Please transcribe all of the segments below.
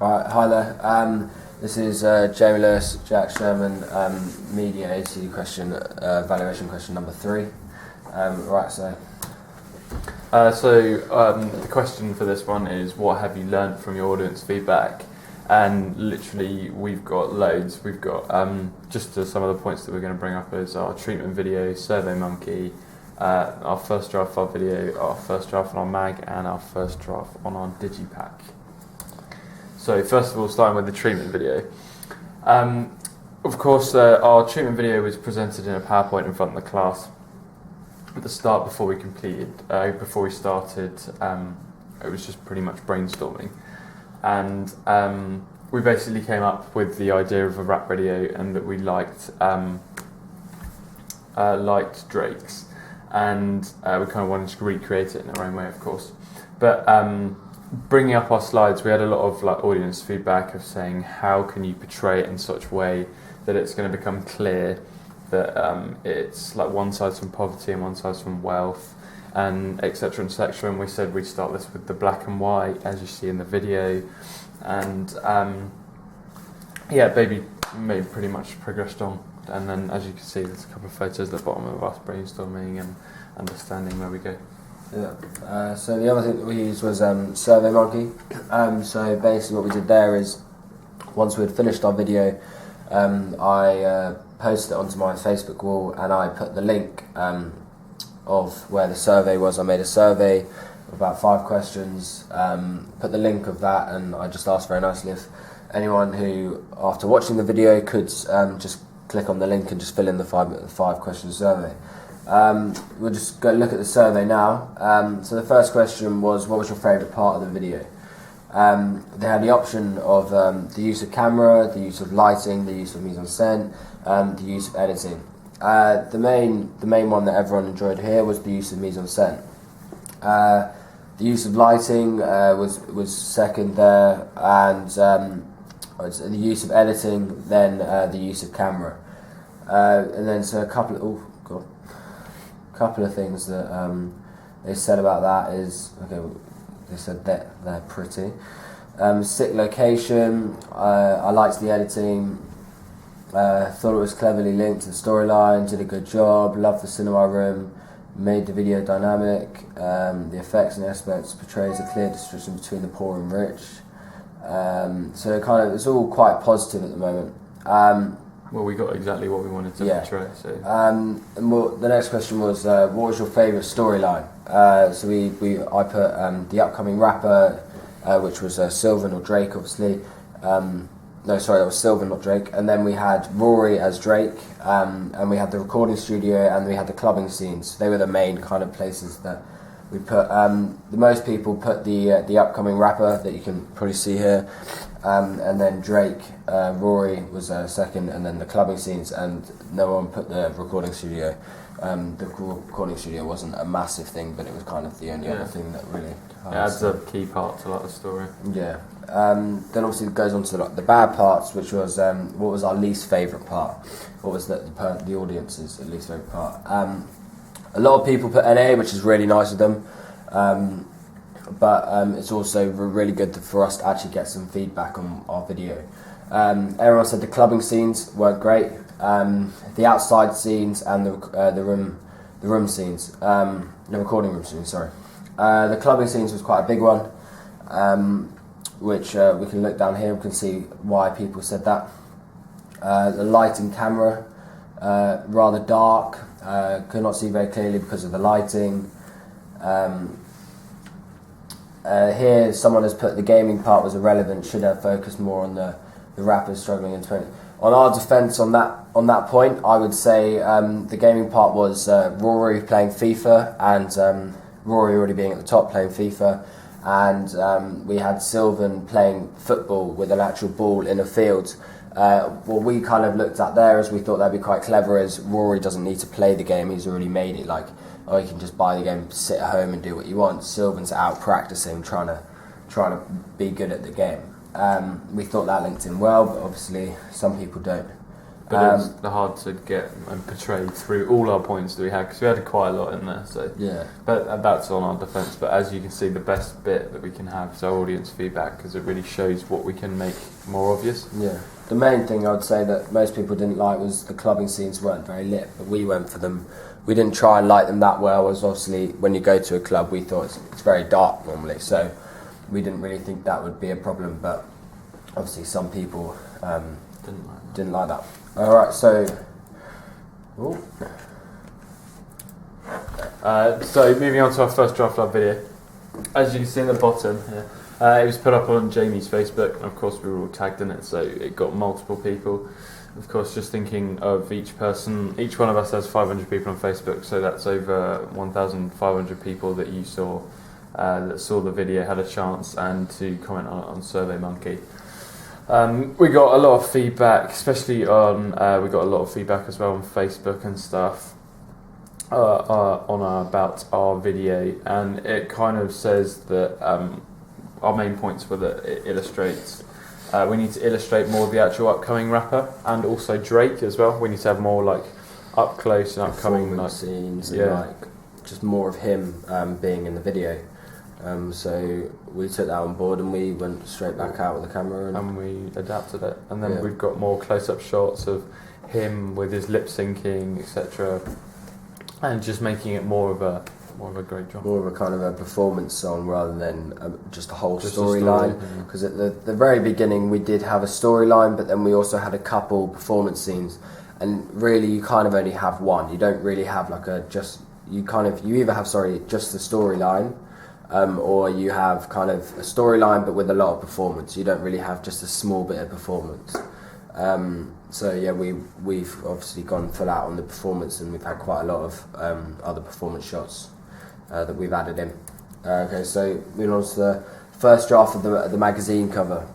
Right, hi there. This is Jamie Lewis, Jack Sherman, Media ACU question, valuation question number 3. The question for this one is, what have you learned from your audience feedback? And literally, we've got loads. We've got just some of the points that we're going to bring up is our treatment video, SurveyMonkey, our first draft of our video, our first draft on our mag, and our first draft on our digipack. So first of all, starting with the treatment video. Of course, our treatment video was presented in a PowerPoint in front of the class at the start before we started. It was just pretty much brainstorming, and we basically came up with the idea of a rap video, and that we liked Drake's, and we kind of wanted to recreate it in our own way, of course. But bringing up our slides, we had a lot of audience feedback of saying, how can you portray it in such a way that it's going to become clear that it's like one side's from poverty and one side's from wealth, and etc. etc. And we said we'd start this with the black and white, as you see in the video, and baby pretty much progressed on. And then, as you can see, there's a couple of photos at the bottom of us brainstorming and understanding where we go. Yeah. So the other thing that we used was SurveyMonkey. So basically what we did there is, once we had finished our video, I posted it onto my Facebook wall, and I put the link of where the survey was. I made a survey of about 5 questions, put the link of that, and I just asked very nicely if anyone who, after watching the video, could just click on the link and just fill in the 5 question survey. We'll just go look at the survey now. So the first question was, what was your favourite part of the video? They had the option of the use of camera, the use of lighting, the use of mise-en-scène, the use of editing. The main one that everyone enjoyed here was the use of mise-en-scène. The use of lighting was second there, and the use of editing, then the use of camera. And then so a couple of things that they said about that is, they said that they're pretty. Sick location, I liked the editing, thought it was cleverly linked to the storyline, did a good job, loved the cinema room, made the video dynamic, the effects and aspects portrays a clear distinction between the poor and rich. So it's all quite positive at the moment. Well, we got exactly what we wanted to portray. So. The next question was, what was your favourite storyline? So I put the upcoming rapper, which was Sylvan or Drake, obviously. That was Sylvan, not Drake. And then we had Rory as Drake, and we had the recording studio, and we had the clubbing scenes. They were the main kind of places that we put. The most people put the upcoming rapper that you can probably see here, and then Drake. Rory was second, and then the clubbing scenes, and no one put the recording studio. The recording studio wasn't a massive thing, but it was kind of the only other thing that really adds a key part to the story. Yeah. Then obviously it goes on to the bad parts, which was what was our least favourite part? What was the audience's least favourite part? A lot of people put NA, which is really nice of them, but it's also really good for us to actually get some feedback on our video. Everyone said the clubbing scenes weren't great. The outside scenes and the room scenes, the recording room scenes. Sorry, the clubbing scenes was quite a big one, which we can look down here. We can see why people said that. The light and camera rather dark. Could not see very clearly because of the lighting. Here, someone has put the gaming part was irrelevant. Should have focused more on the rappers struggling in 20. On our defence on that point, I would say the gaming part was Rory playing FIFA, and Rory already being at the top playing FIFA, and we had Sylvan playing football with an actual ball in a field. What we kind of looked at there, as we thought that'd be quite clever, is Rory doesn't need to play the game, he's already made it. Like, you can just buy the game, sit at home and do what you want. Sylvan's out practicing, trying to be good at the game. We thought that linked in well, but obviously some people don't But it's hard to get and portray through all our points that we had, because we had quite a lot in there. So Yeah. but that's on our defence. But as you can see, the best bit that we can have is our audience feedback, because it really shows what we can make more obvious. Yeah. The main thing I would say that most people didn't like was the clubbing scenes weren't very lit, but we went for them. We didn't try and light them that well, as obviously when you go to a club, we thought it's very dark normally, so we didn't really think that would be a problem, but obviously some people didn't like that. Alright, so... Ooh. So moving on to our first draft lab video. As you can see in the bottom here, it was put up on Jamie's Facebook, and of course we were all tagged in it, so it got multiple people. Of course, just thinking of each person, each one of us has 500 people on Facebook, so that's over 1,500 people that you saw, that saw the video, had a chance and to comment on SurveyMonkey. We got a lot of feedback, especially on, we got a lot of feedback as well on Facebook and stuff about our video, and it kind of says that our main points were that it illustrates. We need to illustrate more of the actual upcoming rapper, and also Drake as well. We need to have more like up close and upcoming like scenes, and like just more of him being in the video. So we took that on board and we went straight back out with the camera and we adapted it. And then we've got more close-up shots of him with his lip syncing, etc., and just making it more of a great job. More of a kind of a performance song rather than just a whole storyline. Because at the very beginning we did have a storyline, but then we also had a couple performance scenes. And really, you kind of only have one. You don't really have like you either have just the storyline, or you have kind of a storyline but with a lot of performance. You don't really have just a small bit of performance. So yeah, we've obviously gone full out on the performance, and we've had quite a lot of other performance shots that we've added in. Okay, so moving on to the first draft of the magazine cover.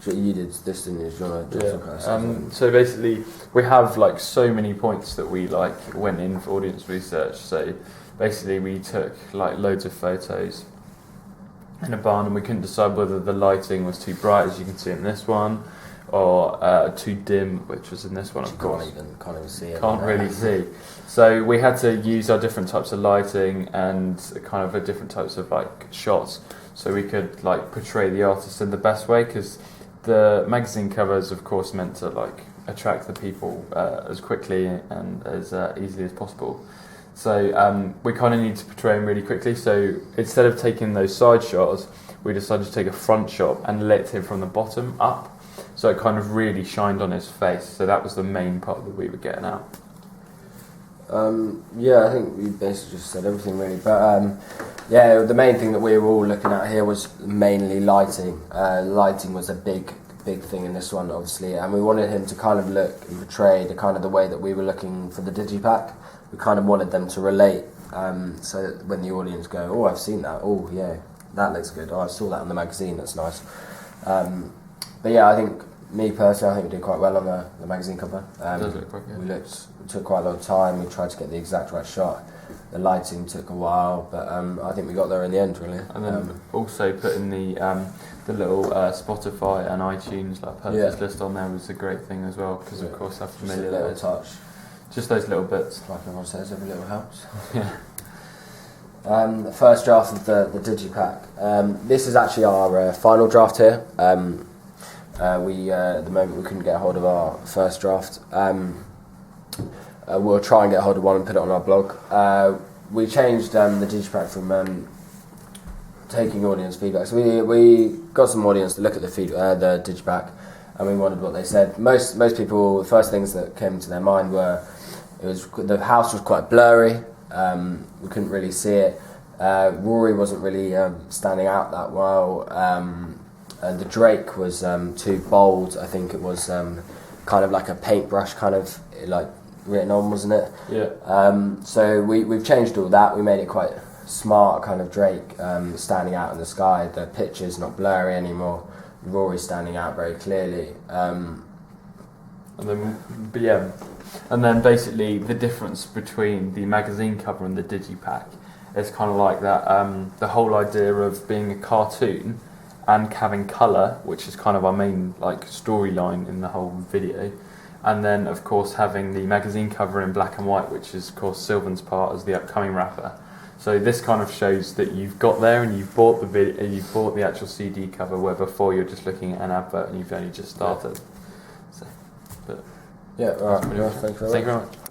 You did this, didn't you? Do you want to so basically, we have like so many points that we like went in for audience research. So basically, we took like loads of photos in a barn, and we couldn't decide whether the lighting was too bright, as you can see in this one, or too dim, which was in this one, of course. Can't even see it. Can't really see. So we had to use our different types of lighting and kind of different types of like shots, so we could like portray the artist in the best way, because the magazine cover is of course meant to like attract the people as quickly and as easily as possible. So we kind of need to portray him really quickly. So instead of taking those side shots, we decided to take a front shot and lit him from the bottom up. So it kind of really shined on his face. So that was the main part that we were getting out. Yeah, I think we basically just said everything really. But yeah, the main thing that we were all looking at here was mainly lighting. Lighting was a big thing in this one, obviously, and we wanted him to kind of look and portray the way that we were looking for the digipack. We kind of wanted them to relate, so that when the audience go, "Oh, I've seen that. Oh, yeah, that looks good. Oh, I saw that in the magazine. That's nice." But yeah, I think me personally, I think we did quite well on the magazine cover. It does look quite good. We took quite a lot of time. We tried to get the exact right shot. The lighting took a while, but I think we got there in the end, really. And then also putting the little Spotify and iTunes like purchase list on there was a great thing as well, because of course that's familiar. Just a little touch. Just those little bits. Like everyone says, every little helps. Yeah. The first draft of the digipack. This is actually our final draft here. We at the moment we couldn't get a hold of our first draft. We'll try and get a hold of one and put it on our blog. We changed the digipack from taking audience feedback. So we got some audience to look at the digipack, and we wondered what they said. Most people, the first things that came to their mind were the house was quite blurry. We couldn't really see it. Rory wasn't really standing out that well. The Drake was too bold. I think it was kind of like a paintbrush kind of like written on, wasn't it? Yeah. So we've changed all that. We made it quite smart, kind of Drake standing out in the sky. The picture's not blurry anymore. Rory's standing out very clearly. And then basically the difference between the magazine cover and the digipack is kind of like that. The whole idea of being a cartoon and having colour, which is kind of our main like storyline in the whole video. And then, of course, having the magazine cover in black and white, which is, of course, Sylvan's part as the upcoming rapper. So this kind of shows that you've got there and you've bought the video, you've bought the actual CD cover, where before you're just looking at an advert and you've only just started. So, but Yeah, all right. Well, thank you very much. Thank you very much.